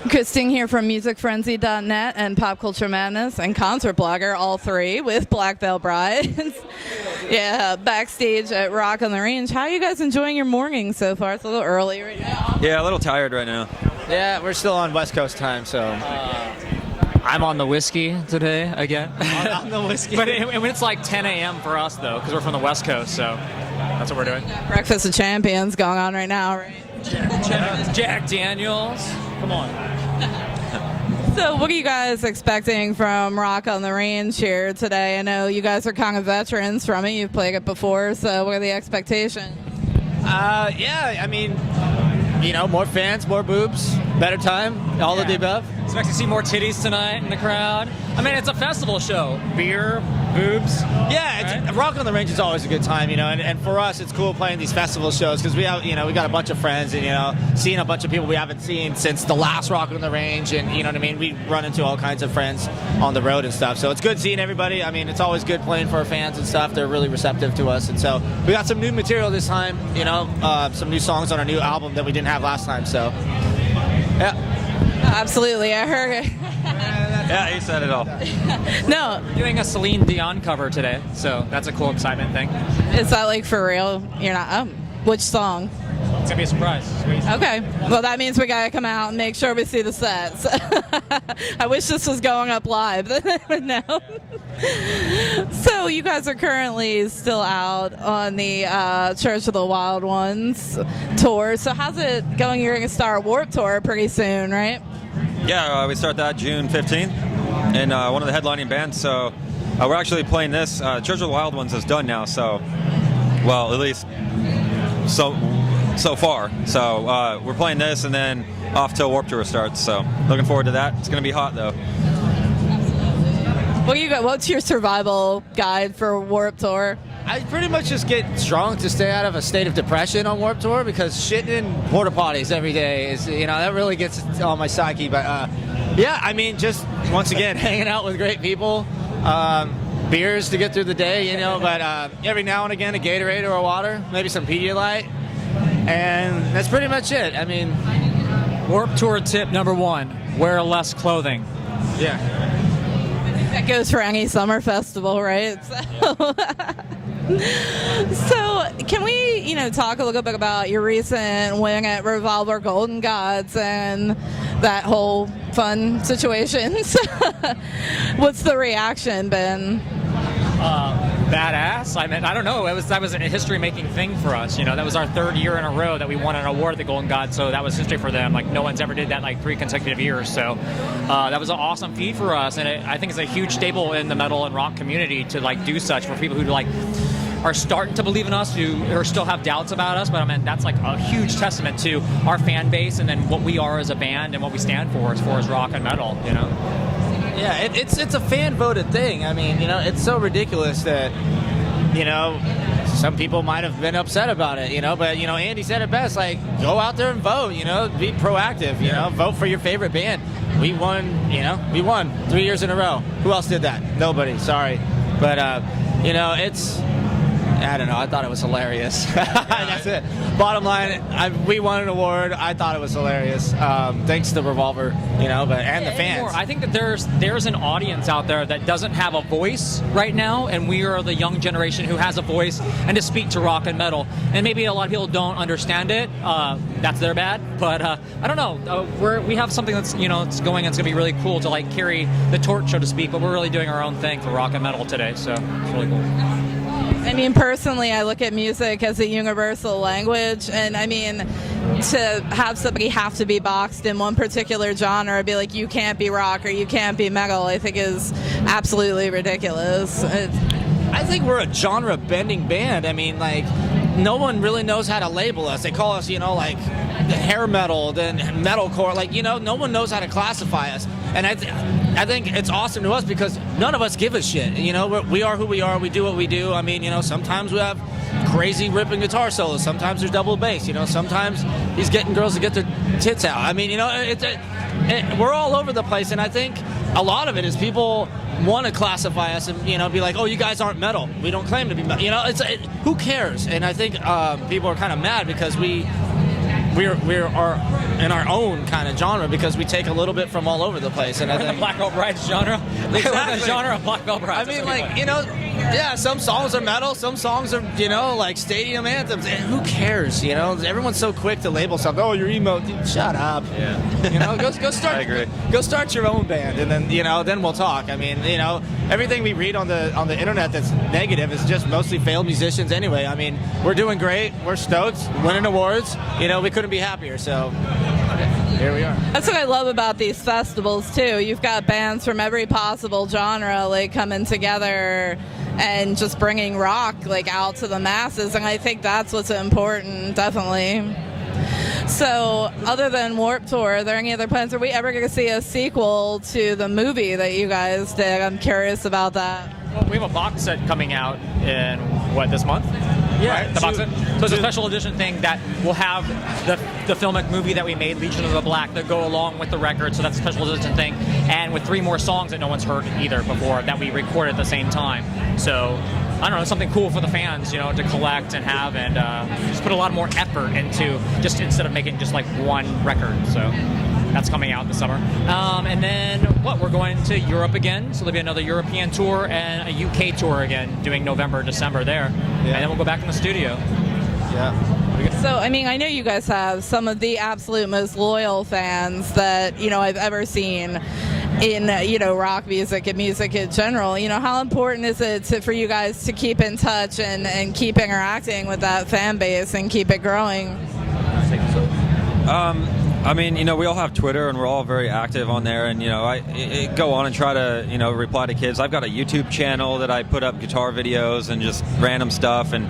Christine here from MusicFrenzy.net and Pop Culture Madness and Concert Blogger, all three, with Black Veil Brides. Yeah, backstage at Rock on the Range. How are you guys enjoying your morning so far? It's a little early right now. Yeah, a little tired right now. Yeah, we're still on West Coast time, so. I'm on the whiskey today again. On the whiskey. But it's like 10 a.m. for us, though, because we're from the West Coast, so that's what we're doing. Breakfast of Champions going on right now, right? Jack Daniels. Come on. So what are you guys expecting from Rock on the Range here today? I know you guys are kind of veterans from it. You've played it before, so what are the expectations? Yeah, I mean, you know, more fans, more boobs, better time, all of the above. Expect to see more titties tonight in the crowd. I mean, it's a festival show. Beer, boobs. Yeah, right? Rock on the Range is always a good time, you know, and for us, it's cool playing these festival shows because we have, you know, we got a bunch of friends and, you know, seeing a bunch of people we haven't seen since the last Rock on the Range, and, you know what I mean, we run into all kinds of friends on the road and stuff, so it's good seeing everybody. I mean, it's always good playing for our fans and stuff. They're really receptive to us, and so we got some new material this time, you know, some new songs on our new album that we didn't have last time, so, yeah. Absolutely, I heard it. Yeah, he said it all. No, Doing a Celine Dion cover today, so that's a cool excitement thing. is that like for real? You're not, which song? It's going to be a surprise. Okay, well that means we gotta come out and make sure we see the sets. I wish this was going up live, then I would know. So you guys are currently still out on the Church of the Wild Ones tour. So how's it going? You're gonna start Warped Tour pretty soon, right? Yeah, we start that June 15th, and one of the headlining bands. So we're actually playing this. Church of the Wild Ones is done now. So, well, at least so far. So we're playing this, and then off till Warped Tour starts. So looking forward to that. It's gonna be hot though. What's your survival guide for Warped Tour? I pretty much just get drunk to stay out of a state of depression on Warped Tour because shitting in porta potties every day is, you know, that really gets on my psyche. But yeah, I mean, just once again, hanging out with great people, beers to get through the day, you know. But every now and again, a Gatorade or a water, maybe some Pedialyte, and that's pretty much it. I mean, Warped Tour tip number 1, wear less clothing. yeah. That goes for any summer festival, right? So can we, you know, talk a little bit about your recent win at Revolver Golden Gods and that whole fun situation? What's the reaction been? Badass. I mean, I don't know. That was a history-making thing for us. You know, that was our 3rd year in a row that we won an award at the Golden God. So that was history for them. Like no one's ever did that like 3 consecutive years. So that was an awesome feat for us, and I think it's a huge staple in the metal and rock community to like do such for people who like are starting to believe in us, who still have doubts about us. But I mean, that's like a huge testament to our fan base and then what we are as a band and what we stand for as rock and metal. You know. Yeah, it's a fan voted thing. I mean, you know, it's so ridiculous that, you know, some people might have been upset about it, you know, but, you know, Andy said it best, like, go out there and vote, you know, be proactive, you know, vote for your favorite band. We won, you know, we won 3 years in a row. Who else did that? Nobody, sorry. But, you know, I don't know, I thought it was hilarious. That's it. Bottom line, we won an award. I thought it was hilarious. Thanks to Revolver, you know, and the fans. I think that there's an audience out there that doesn't have a voice right now, and we are the young generation who has a voice and to speak to rock and metal. And maybe a lot of people don't understand it. That's their bad. But I don't know. We have something that's, you know, it's going and it's going to be really cool to like carry the torch, so to speak. But we're really doing our own thing for rock and metal today, so it's really cool. I mean, personally, I look at music as a universal language, and I mean, to have somebody have to be boxed in one particular genre, be like, you can't be rock or you can't be metal, I think is absolutely ridiculous. I think we're a genre-bending band. I mean, like, no one really knows how to label us. They call us, you know, like, hair metal, then metalcore. Like, you know, no one knows how to classify us. And I think it's awesome to us because none of us give a shit. You know, we are who we are. We do what we do. I mean, you know, sometimes we have crazy ripping guitar solos. Sometimes there's double bass. You know, sometimes he's getting girls to get their tits out. I mean, you know, we're all over the place. And I think a lot of it is people want to classify us and, you know, be like, oh, you guys aren't metal. We don't claim to be metal. You know, who cares? And I think people are kind of mad because we we're in our own kind of genre because we take a little bit from all over the place. And I We're in think the Black Belt Brides genre. Exactly. The genre of Black Belt Brides. I mean, like, you know, yeah, some songs are metal, some songs are, you know, like stadium anthems, and who cares, you know? Everyone's so quick to label something. Oh, you're emo. Dude, shut up. Yeah. You know, go start. I agree. Go start your own band, and then, you know, then we'll talk. I mean, you know, everything we read on the internet that's negative is just mostly failed musicians anyway. I mean, we're doing great. We're stoked, winning awards. You know, we couldn't be happier. So here we are. That's what I love about these festivals too. You've got bands from every possible genre like coming together and just bringing rock like out to the masses, and I think that's what's important, definitely. So, other than Warped Tour, are there any other plans? Are we ever going to see a sequel to the movie that you guys did? I'm curious about that. Well, we have a box set coming out in, this month? Yeah, Right? The box set? So it's a special edition thing that will have the filmic movie that we made, Legion of the Black, that go along with the record. So that's a special edition thing. And with 3 more songs that no one's heard either before that we recorded at the same time. So, I don't know, something cool for the fans, you know, to collect and have, and just put a lot more effort into, just instead of making just like one record. So that's coming out this summer. And then we're going to Europe again. So there'll be another European tour and a UK tour again, doing November, December there. Yeah. And then we'll go back in the studio. Yeah. So, I mean, I know you guys have some of the absolute most loyal fans that, you know, I've ever seen in, you know, rock music and music in general. You know, how important is it for you guys to keep in touch and keep interacting with that fan base and keep it growing? I mean, you know, we all have Twitter, and we're all very active on there. And, you know, I go on and try to, you know, reply to kids. I've got a YouTube channel that I put up guitar videos and just random stuff and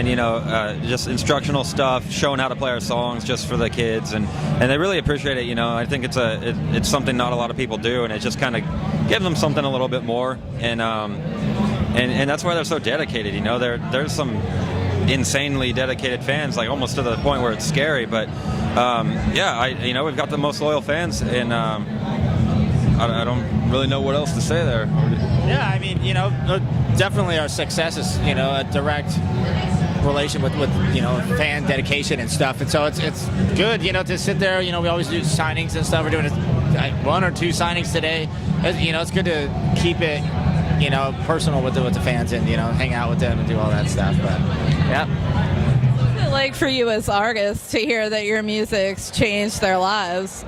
you know, just instructional stuff, showing how to play our songs just for the kids. And they really appreciate it, you know. I think it's something not a lot of people do, and it just kind of gives them something a little bit more. And that's why they're so dedicated, you know. There's some insanely dedicated fans, like almost to the point where it's scary. But you know, we've got the most loyal fans, and I don't really know what else to say there. Yeah, I mean, you know, definitely our success is, you know, a direct relation with you know, fan dedication and stuff. And so it's good, you know, to sit there. You know, we always do signings and stuff. We're doing 1 or 2 signings today. You know, it's good to keep it, you know, personal with the fans, and, you know, hang out with them and do all that stuff. But yeah. What's it like for you as artists to hear that your music's changed their lives?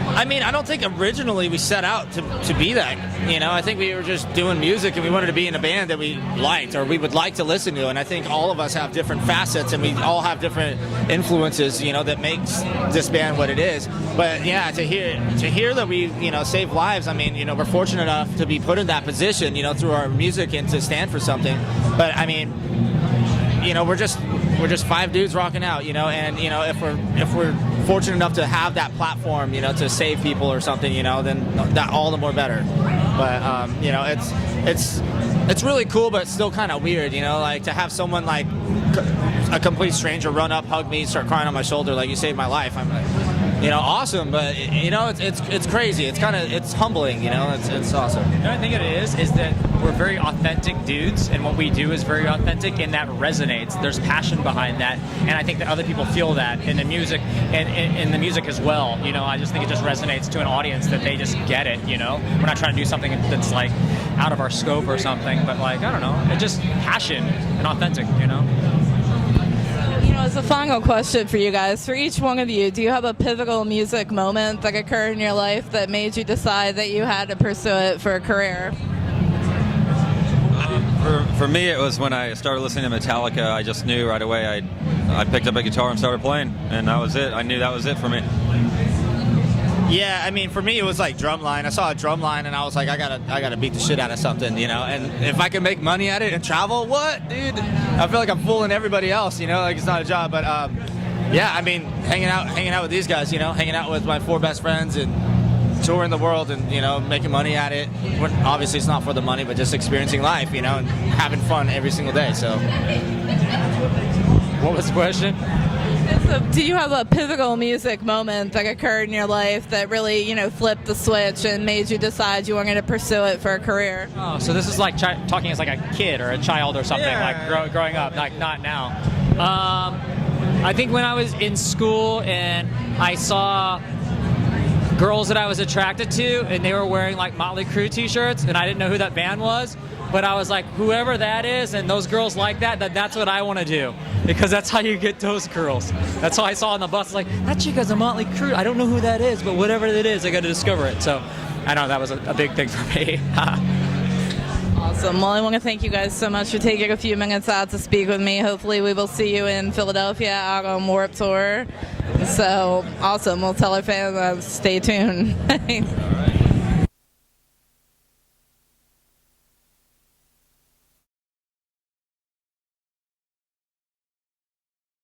I mean, I don't think originally we set out to be that. You know, I think we were just doing music, and we wanted to be in a band that we liked or we would like to listen to. And I think all of us have different facets, and we all have different influences, you know, that makes this band what it is. But yeah, to hear that we, you know, save lives. I mean, you know, we're fortunate enough to be put in that position, you know, through our music and to stand for something. But I mean, you know, we're just 5 dudes rocking out, you know, and, you know, if we're fortunate enough to have that platform, you know, to save people or something, you know, then that all the more better. But you know, it's really cool, but it's still kind of weird, you know, like to have someone like a complete stranger run up, hug me, start crying on my shoulder like, you saved my life. I'm like, you know, awesome, but, you know, it's crazy. It's humbling, you know. It's awesome. You know, I think it is that we're very authentic dudes, and what we do is very authentic, and that resonates. There's passion behind that, and I think that other people feel that in the music, and in the music as well. You know, I just think it just resonates to an audience that they just get it. You know, we're not trying to do something that's like out of our scope or something, but like, I don't know, it's just passion and authentic. You know. You know, as a final question for you guys, for each one of you, do you have a pivotal music moment that occurred in your life that made you decide that you had to pursue it for a career? For me, it was when I started listening to Metallica. I just knew right away. I picked up a guitar and started playing, and that was it. I knew that was it for me. Yeah, I mean, for me, it was like drumline. I saw a drumline, and I was like, I gotta beat the shit out of something, you know. And if I can make money at it and travel, what, dude? I feel like I'm fooling everybody else, you know. Like, it's not a job, but yeah, I mean, hanging out with these guys, you know, hanging out with my 4 best friends and touring the world and, you know, making money at it. Obviously, it's not for the money, but just experiencing life, you know, and having fun every single day. So, what was the question? So do you have a pivotal music moment that occurred in your life that really, you know, flipped the switch and made you decide you were going to pursue it for a career? Oh, so this is like talking as like a kid or a child or something, like growing up, like not now. I think when I was in school and I saw girls that I was attracted to, and they were wearing like Motley Crue t-shirts, and I didn't know who that band was, but I was like, whoever that is, and those girls like that's what I want to do, because that's how you get those girls. That's how I saw on the bus, like, that chick has a Motley Crue. I don't know who that is, but whatever it is, I got to discover it. So I know that was a big thing for me. Awesome. Well, I want to thank you guys so much for taking a few minutes out to speak with me. Hopefully we will see you in Philadelphia out on Warped Tour. So awesome. We'll tell our fans, stay tuned.